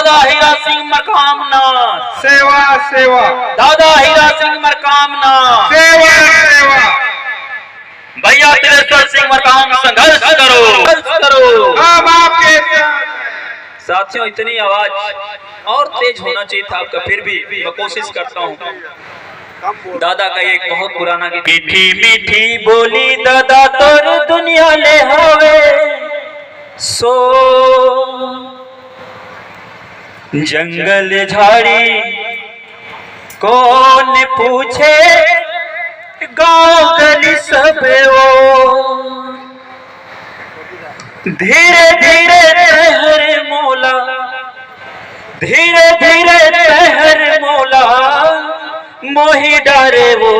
दादा हीरा सिंह मरकामना सेवा सेवा, दादा हीरा सिंह मरकामना सेवा सेवा। भैया तिलेश्वर सिंह मरकाम संघर्ष करो। हम आपके साथ। साथियों, इतनी आवाज और तेज होना चाहिए था आपका, फिर भी मैं कोशिश करता हूँ। दादा का एक बहुत पुराना गीत, मीठी मीठी बोली दादा तोर दुनिया ले हवे सो, जंगल झाड़ी कौन पूछे गाँव गली सब ओ, धीरे धीरे तहर मौला, धीरे धीरे तहर मौला, मोही डारे वो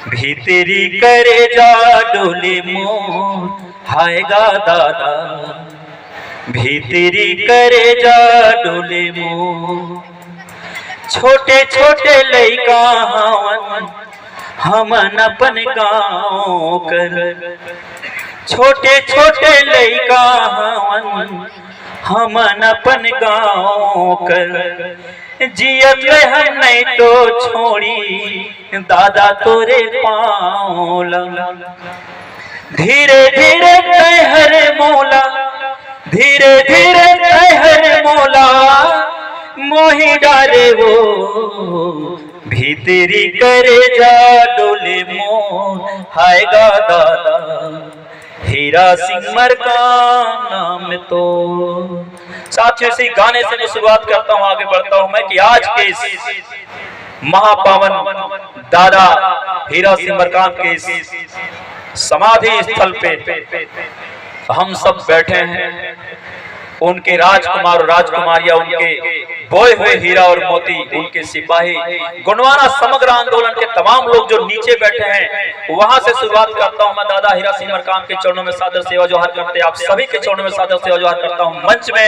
भीतरी करे जा डोले मोर, हायगा दादा भीतरी करे जा डोले मोर। छोटे छोटे लइका हमन अपन गाँव कर, छोटे छोटे लइका हमन अपन गाँव कर, जियत हम नहीं तो छोड़ी दादा तोरे पाँव। धीरे धीरे तहर मौला, धीरे धीरे तहर मौला, मोही डारे वो भीतरी करे जा डोले मोर, हायगा दादा हीरा सिंह मरकाम नाम तो। साथियों, इसी गाने से मैं शुरुआत करता हूँ, आगे बढ़ता हूँ मैं कि आज के इस महापावन दादा हीरा सिंह मरकाम के इस समाधि स्थल पे हम सब बैठे हैं। उनके राजकुमार और राजकुमारियां, उनके बोए हुए हीरा और मोती, उनके सिपाही, गोंडवाना समग्र आंदोलन के तमाम लोग जो नीचे बैठे हैं, वहां से शुरुआत करता हूं मैं। दादा हीरा सिंह मरकाम के चरणों में सादर सेवा जोहार करते, आप सभी के चरणों में सादर सेवा जोहार करता हूं। मंच में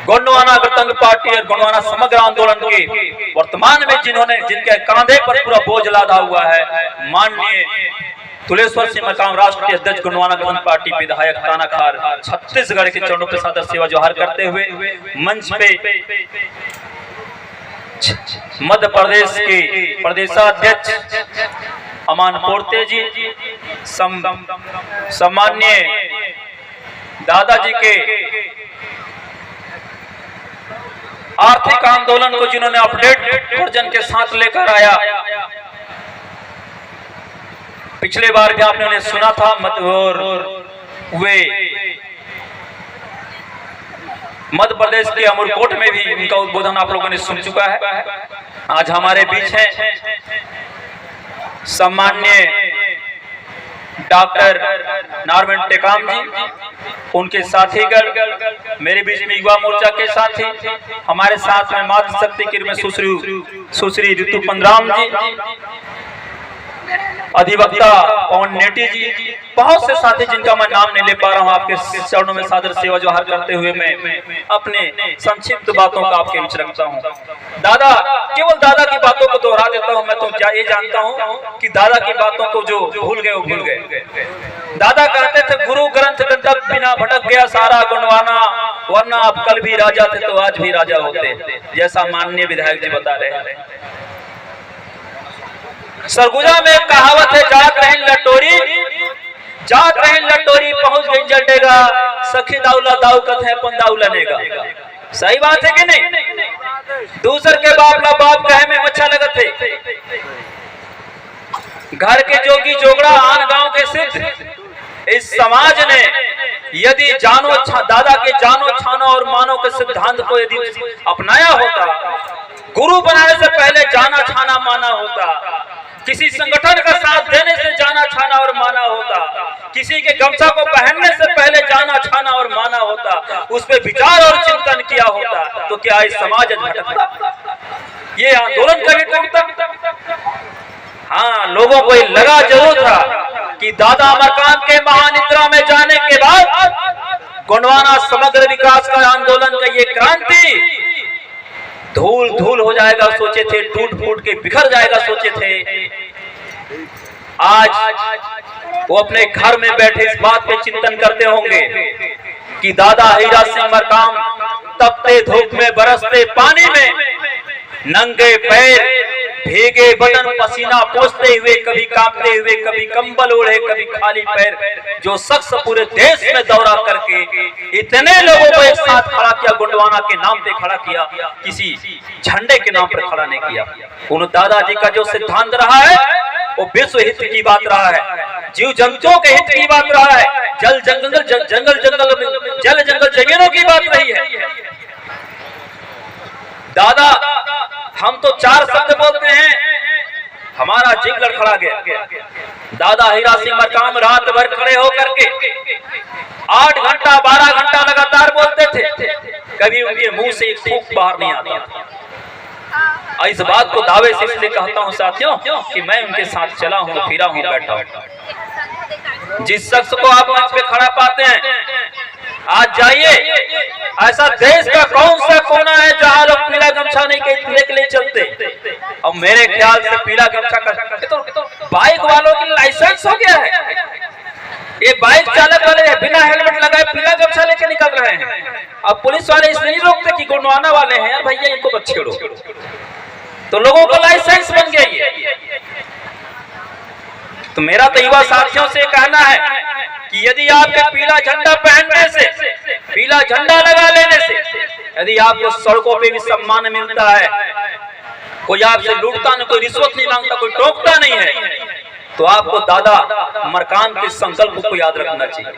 गोंडवाना गणतंत्र पार्टी और गोंडवाना समग्र आंदोलन के वर्तमान में जिनके कांधे पर पूरा बोझ लादा हुआ है, माननीय तिलेश्वर सिंह मरकाम, राष्ट्रीय अध्यक्ष गोंडवाना गणतंत्र पार्टी, विधायक तानाखार, छत्तीसगढ़ के चरणों पर सादर सेवा जोहार करते हुए मंच पे मध्य प्रदेश के प्रदेशाध्यक्ष अमान पोर्ते जी, सम्मान्य दादाजी के आर्थिक आंदोलन को जिन्होंने अपडेट वर्जन के साथ लेकर आया, पिछले बार भी आपने उन्हें सुना था, और वे मध्य प्रदेश के अमरकोट में भी उनका उद्बोधन आप लोगों ने सुन चुका है। आज हमारे बीच हैं सम्मान्य डॉक्टर नारवेंद्र टेकाम जी, उनके साथीगण, मेरे बीच में युवा मोर्चा के साथी, हमारे साथ में मातृशक्ति के रूप में सुश्री ऋतु पंद्राम जी, अधिवक्ता पवन नेटी जी, बहुत से साथी जिनका मैं नाम नहीं ले पा रहा हूं। आपके चरणों में सादर सेवा जोहार करते हुए मैं अपने संक्षिप्त बातों का आपके बीच रखता हूं। दादा, केवल दादा की बातों को दोहरा देता हूं। मैं तो ये जानता हूं कि दादा की बातों को जो भूल गए वो भूल गए। दादा कहते थे, गुरु ग्रंथ गंतव्य बिना भटक गया सारा गोंडवाना, वरना आप कल भी राजा थे तो आज भी राजा होते, जैसा माननीय विधायक जी बता रहे हैं। सरगुजा में कहावत है, जात रहे लटोरी, जात रहे लटोरी, पहुंच गई जटेगा, सखी दाउला दाऊ कथे अपन दाऊ लनेगा। सही बात है कि नहीं? दूसर के बाप ना बाप कहे में अच्छा लगत है। घर के जोगी जोगड़ा, आन गांव के सिद्ध, इस समाज ने यदि दादा के जानो छानो और मानो के सिद्धांत को यदि अपनाया होता, गुरु बनाने से पहले जाना छाना माना होता, किसी संगठन का साथ देने से जाना छाना और माना होता, किसी के गमछा को पहनने से पहले जाना छाना और माना होता, उस पर विचार और चिंतन किया होता, तो क्या इस समाज भटकता? ये आंदोलन कभी टूटता? हाँ, लोगों को ये लगा जरूर था कि दादा मरकाम के महानिद्रा में जाने के बाद गोंडवाना समग्र विकास का आंदोलन का ये क्रांति धूल धूल हो जाएगा सोचे थे, टूट फूट के बिखर जाएगा सोचे थे। आज वो अपने घर में बैठे इस बात पे चिंतन करते होंगे कि दादा हीरा सिंह मरकाम तपते धूप में, बरसते पानी में, नंगे पैर, भीगे बदन, पसीना पोंछते हुए, कभी कांपते हुए, कभी कंबल ओढ़े, कभी खाली पैर, जो शख्स पूरे देश में दौरा करके इतने लोगों को एक साथ खड़ा किया, गोंडवाना के नाम पे खड़ा किया, किसी झंडे के नाम पर खड़ा नहीं किया। उन दादाजी का जो सिद्धांत रहा है वो विश्व हित की बात रहा है, जीव जंतुओं के हित की बात रहा है, जल जंगल जमीनों की बात रही है। दादा हम तो 4 शब्द बोलते हैं, हमारा जिग लड़खड़ा गया। दादा हीरा सिंह मरकाम रात भर खड़े होकर के 8 घंटा 12 घंटा लगातार बोलते थे, कभी उनके मुंह से एक फूंक बाहर नहीं आता था। इस बात को दावे से इसलिए कहता हूं साथियों कि मैं उनके साथ चला हूं, फिरा हूं, बैठा हूं। जिस शख्स को आप मंच पे खड़ा पाते हैं, आज जाइए, ऐसा देश का कौन सा कोना है जहां लोग पीला गमछा नहीं के लिए चलते। और मेरे ख्याल से पीला गमछा का तो बाइक वालों के लाइसेंस हो गया है। ये बाइक चालक वाले बिना हेलमेट लगाए पीला गमछा लेके निकल रहे हैं। अब पुलिस वाले इसलिए नहीं रोकते कि गोंडवाना वाले हैं, यार भैया इनको मत छेड़ो, तो लोगों का लाइसेंस बन गया ये। तो मेरा तो युवा साथियों से कहना है कि यदि आपके पीला झंडा पहनने से, पीला झंडा लगा लेने से यदि आपको सड़कों पे भी सम्मान मिलता है, कोई आपसे लूटता नहीं, कोई रिश्वत नहीं मांगता, कोई टोकता नहीं है, तो आपको दादा मरकाम के संकल्प को याद रखना चाहिए।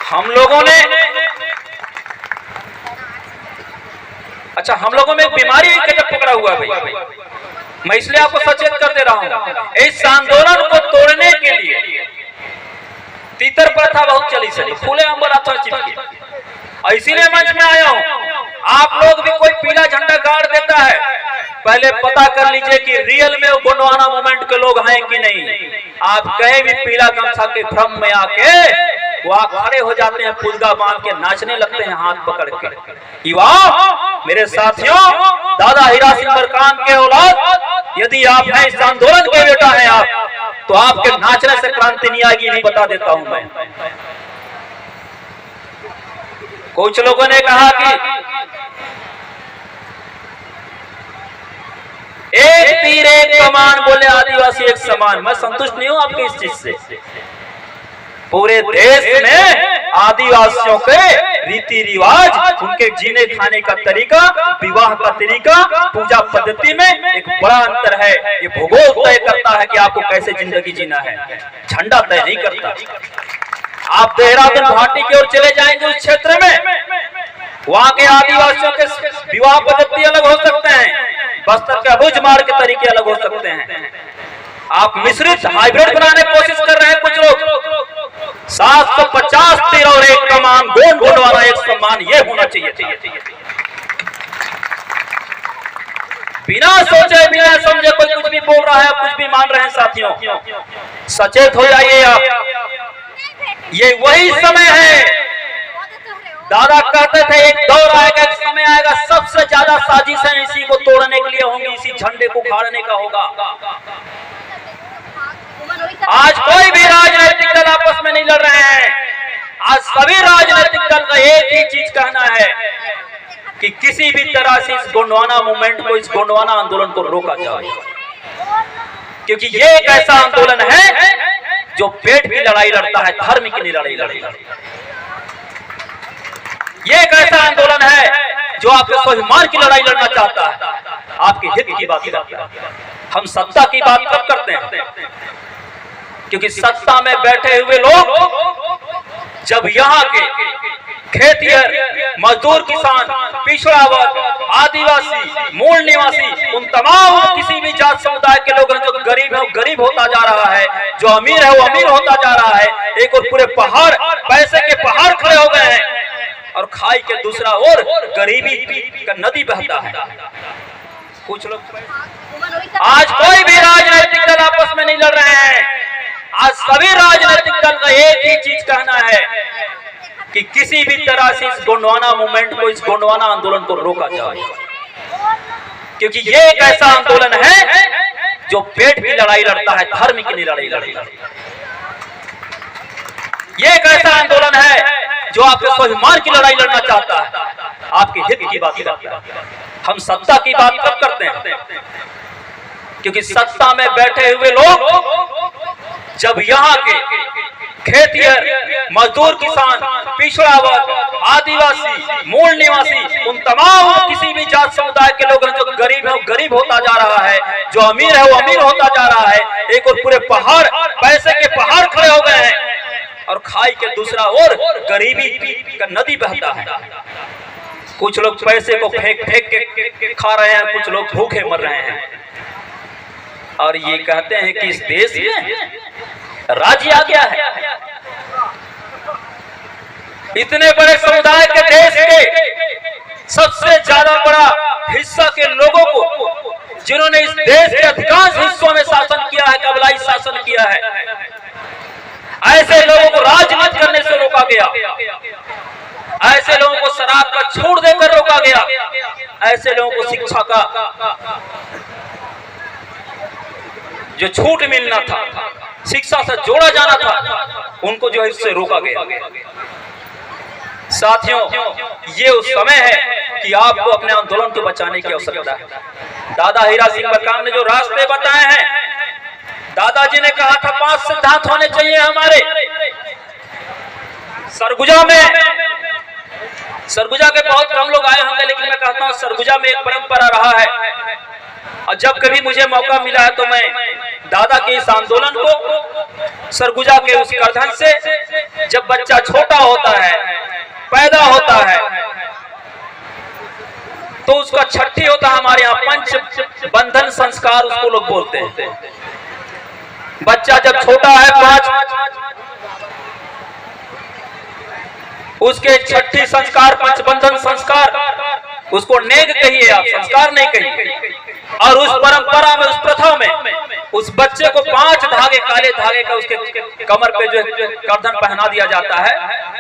हम लोगों ने हम लोगों में एक बीमारी गजब पकड़ा हुआ है भाई, मैं इसलिए आपको सचेत कर दे रहा हूं। इस आंदोलन को तोड़ने के लिए तीतर प्रथा बहुत चली से, फूले अंबर हाथों चिपके, इसीलिए मंच में आया हूं। आप लोग भी कोई पीला झंडा गाड़ देता है, पहले पता कर लीजिए कि रियल में वो गोंडवाना मूवमेंट के लोग हैं कि नहीं। आप कहीं भी पीला गमछा के भ्रम में आके वहां खड़े हो जाते हैं, पुलगा बांध के नाचने लगते हैं हाथ पकड़ के। युवा मेरे साथियों, दादा हीरा सिंह मरकाम के औलाद यदि आप हैं, इस आंदोलन के बेटा हैं आप, तो आपके नाचने से क्रांति नहीं आएगी, नहीं बता देता हूं मैं। कुछ लोगों ने कहा कि एक तीर एक कमान, बोले आदिवासी एक समान। मैं संतुष्ट नहीं हूं आपके इस चीज से। पूरे देश में आदिवासियों के रीति रिवाज, उनके जीने खाने का तरीका, विवाह का तरीका, पूजा पद्धति में एक बड़ा अंतर है। ये भूगोल तय करता है कि आपको कैसे जिंदगी जीना है, झंडा तय नहीं करता। आप देहरादून घाटी की ओर चले जाएंगे, उस क्षेत्र में वहां के आदिवासियों के विवाह पद्धति अलग हो सकते हैं, बस्तर के अबुझ मार के तरीके अलग हो सकते हैं। आप मिश्रित हाइब्रिड बनाने की कोशिश कर रहे हैं कुछ लोग। 750 तीर और एक कमान, गोंडवाना एक सम्मान, ये होना चाहिए। बिना सोचे बिना समझे कोई कुछ भी बोल रहा है, कुछ भी मान रहे हैं साथियों, सचेत हो जाइए आप। ये वही समय है, दादा कहते थे एक दौर आएगा, एक समय आएगा, सबसे ज्यादा साजिशें इसी को तोड़ने के लिए होंगी, इसी झंडे को उखाड़ने का होगा। आज कोई भी राजनीतिक दल आपस में नहीं लड़ रहे हैं। आज सभी राजनीतिक दल का एक ही चीज कहना है कि किसी भी तरह से इस गोंडवाना मूवमेंट को, इस गोंडवाना आंदोलन को रोका जाए, क्योंकि ये एक ऐसा आंदोलन है जो पेट की लड़ाई लड़ता है, धर्म की लड़ाई लड़ेगा। ये एक ऐसा आंदोलन है जो आपके स्वाभिमान की लड़ाई लड़ना चाहता है, आपके हित की बात करता है। हम सत्ता की बात कब करते हैं? क्योंकि सत्ता में बैठे हुए लोग जब यहाँ के खेतिहर, मजदूर, किसान, पिछड़ा वर्ग, आदिवासी, मूल निवासी, उन तमाम किसी भी जात समुदाय के लोग जो गरीब है वो गरीब होता जा रहा है, जो अमीर है वो अमीर होता जा रहा है, एक और पूरे पहाड़, पैसे के पहाड़ खड़े हो गए हैं, और खाई के दूसरा ओर गरीबी का नदी बहता है। कुछ लोग आज कोई भी राजनीतिक दल आपस में नहीं लड़ रहे हैं। आज सभी राजनीतिक दल का एक ही चीज कहना है कि किसी भी तरह से इस गोंडवाना मूवमेंट को, इस गोंडवाना आंदोलन को रोका जाए, क्योंकि ये एक ऐसा आंदोलन है जो पेट की लड़ाई लड़ता है, धर्म की लड़ाई लड़ेगा। ये एक ऐसा आंदोलन है जो आपके स्वाभिमान की लड़ाई लड़ना चाहता है, आपके हित की बात करता है। हम सत्ता की बात कब करते हैं? क्योंकि सत्ता में बैठे हुए लोग जब यहाँ के खेतिहर, मजदूर, किसान, पिछड़ा वर्ग, आदिवासी, मूल निवासी, उन तमाम किसी भी जात समुदाय के लोग जो गरीब है वो गरीब होता जा रहा है, जो अमीर है वो अमीर होता जा रहा है, एक और पूरे पहाड़, पैसे के पहाड़ खड़े हो गए हैं, और खाई के दूसरा ओर गरीबी का नदी बहता है। कुछ लोग पैसे को फेंक फेंक के खा रहे हैं, कुछ लोग भूखे मर रहे हैं, और ये कहते हैं कि इस देश में राज्य आ गया है। इतने बड़े समुदाय के देश के सबसे ज्यादा बड़ा हिस्सा के लोगों को, जिन्होंने इस देश के अधिकांश हिस्सों में शासन किया है, कबलाई शासन किया है, ऐसे लोगों को राजनीति करने से रोका गया, ऐसे लोगों को शराब का छूट देकर रोका गया, ऐसे लोगों को शिक्षा का जो छूट मिलना था, शिक्षा से जोड़ा जाना था, उनको जो है इससे रोका गया। साथियों, ये उस समय है कि आपको अपने आंदोलन को बचाने की आवश्यकता है। दादा हीरा सिंह मरकाम ने जो रास्ते बताए हैं, दादाजी ने कहा था 5 सिद्धांत होने चाहिए हमारे। सरगुजा के बहुत कम लोग आए होंगे, लेकिन मैं कहता हूँ सरगुजा में एक परंपरा रहा है, और जब कभी मुझे मौका मिला है तो मैं दादा के इस आंदोलन को, सरगुजा के उस करधन से, जब बच्चा छोटा होता है, पैदा होता है, तो उसका छठी होता है, हमारे यहाँ पंच बंधन संस्कार उसको लोग बोलते हैं। बच्चा जब छोटा है 5, उसके छठी संस्कार, पंचबंधन संस्कार, उसको नेग कहिए आप, संस्कार नहीं कहिए। और उस परंपरा में, उस प्रथा में, उस बच्चे को 5 धागे, काले धागे का उसके कमर पे जो करधन पहना दिया जाता है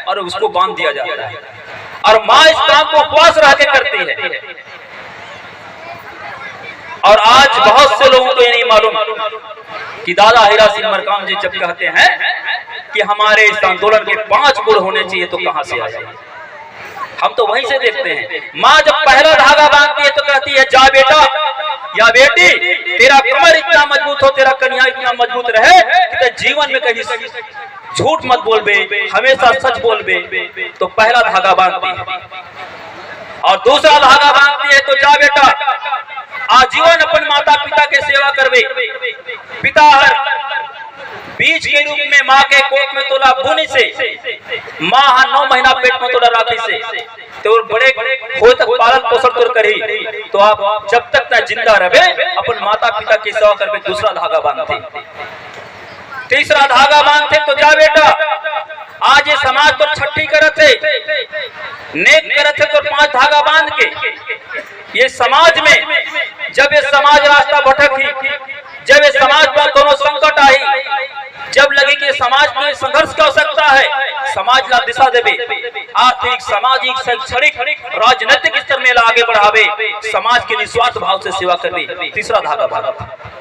और उसको बांध दिया जाता है, और माँ इस काम को उपवास रह के करती है। और आज बहुत से लोगों को ये नहीं मालूम कि दादा हीरा सिंह मरकाम जी जब कहते हैं कि हमारे इस आंदोलन के 5 गुण होने चाहिए, तो कहां से आए? हम तो वहीं से देखते हैं। माँ जब पहला धागा बांधती है तो कहती है, जा बेटा या बेटी, तेरा कमर इतना मजबूत हो, तेरा कन्या इतना मजबूत रहे कि जीवन में कभी झूठ मत बोल बे, हमेशा सच बोल बे। तो पहला धागा बांधती है, और दूसरा धागा बांधती है, तो जा बेटा आजीवन अपन माता पिता के सेवा करवे। पिता हर बीज के रूप में माँ के कोख में तोला बुनी से, माँ 9 महीना पेट में तोला राखी से, तो बड़े हो तक पालन पोषण तोड़ करी, तो आप जब तक ना जिंदा रहे अपन माता पिता की सेवा करवे। दूसरा धागा बांधते, तीसरा धागा बांधते, तो जा बेटा आज ये समाज तो छठी करत है, नेक करत है, तो 5 धागा बांध के ये समाज में, जब ये समाज रास्ता भटकी, जब ये समाज पर दोनों संकट आई, जब लगी कि समाज में संघर्ष की आवश्यकता है, समाज ला दिशा देवे, आर्थिक, सामाजिक, शैक्षणिक, राजनीतिक स्तर में आगे बढ़ावे, समाज के निस्वार्थ भाव से सेवा करवे। तीसरा धागा बांधते।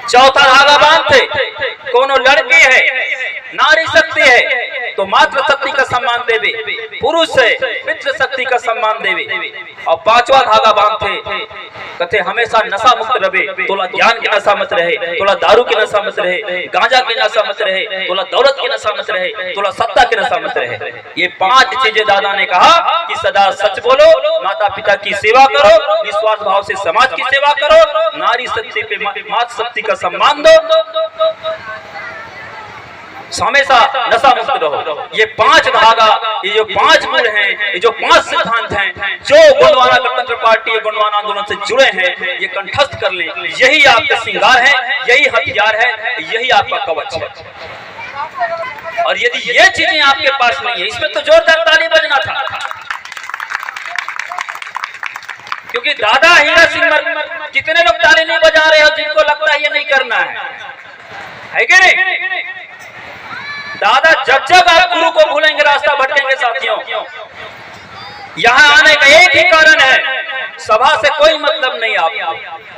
चौथा धागा बांधते, कोनो लड़की है, नारी शक्ति है, तो मातृ शक्ति का सम्मान देवे, पुरुष है पितृ शक्ति का सम्मान देवे। और 5वां धागा बांधते, कहते हमेशा नशा मुक्त रहे, तोला ज्ञान की नशा मत रहे, तोला दारू की नशा मत रहे, गांजा की नशा मत रहे, तोला दौलत की नशा मत रहे, तोला सत्ता की नशा मत रहे। ये 5 चीजें दादा ने कहा कि सदा सच बोलो, माता पिता की सेवा करो, निस्वार्थ भाव से समाज की सेवा करो, नारी शक्ति पे मातृ शक्ति का सम्मान दो, हमेशा नशा मुक्त रहो। ये 5 धागा, ये जो 5 गुण हैं, ये जो 5 सिद्धांत हैं, जो गोंडवाना गणतंत्र पार्टी, गोंडवाना आंदोलन से जुड़े हैं, ये कंठस्थ कर लें। यही आपका श्रृंगार है, यही हथियार है, यही आपका कवच है। और यदि ये चीजें आपके पास नहीं है, इसमें तो जोरदार ताली बजना था, क्योंकि दादा हीरा सिंह, कितने लोग ताली नहीं बजा रहे हो जिनको लगता है ये नहीं करना है कि नहीं? दादा जब जब आप गुरु को भूलेंगे रास्ता भटकेंगे। साथियों, यहाँ आने का एक ही कारण है, सभा से कोई मतलब नहीं। आप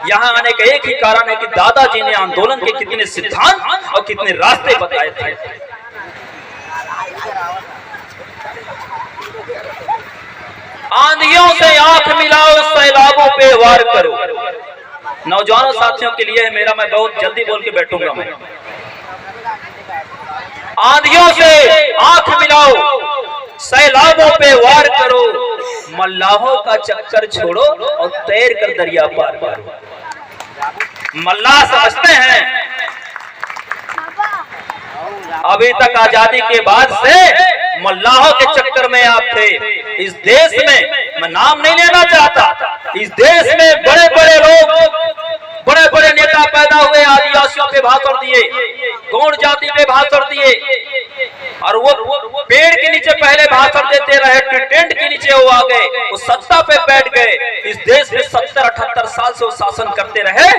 यहाँ आने का एक ही कारण है कि दादाजी ने आंदोलन के कितने सिद्धांत और कितने रास्ते बताए थे। आंधियों से आंख मिलाओ, सैलाबों पे वार करो। नौजवानों साथियों के लिए है मेरा, मैं बहुत जल्दी बोल के बैठूंगा मैं। आंधियों से आंख मिलाओ, सैलाबों पे वार करो, मल्लाहों का चक्कर छोड़ो और तैर कर दरिया पार करो। मल्लाह समझते हैं अभी तक आजादी के बाद से मल्लाहों के चक्कर में आप थे। इस देश में, मैं नाम नहीं लेना चाहता, इस देश में बड़े बड़े लोग, बड़े बड़े नेता पैदा हुए, आदिवासियों पे भाषण दिए, गौड़ जाति पे भाषण दिए, और वो पेड़ के नीचे पहले भाषण देते रहे, टेंट के नीचे वो आ गए, वो सत्ता पे बैठ गए। इस देश में 70-78 साल से वो शासन करते रहे,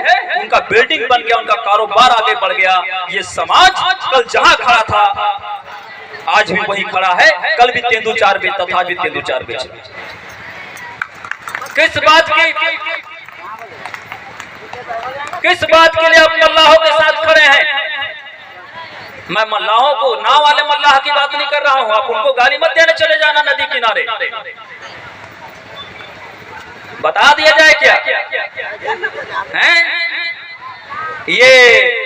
उनका बिल्डिंग बन गया, उनका कारोबार आगे बढ़ गया। ये समाज कल जहां खड़ा था आज भी वही खड़ा है, कल भी तेंदुचार बेचता था, आज भी तेंदुचार बेच रहा है। किस बात के लिए आप मल्लाहों के साथ खड़े हैं? मैं मल्लाहों को, नाव वाले मल्लाह की बात नहीं कर रहा हूं, आप उनको गाली मत देने चले जाना नदी किनारे। बता दिया जाए क्या हैं? ये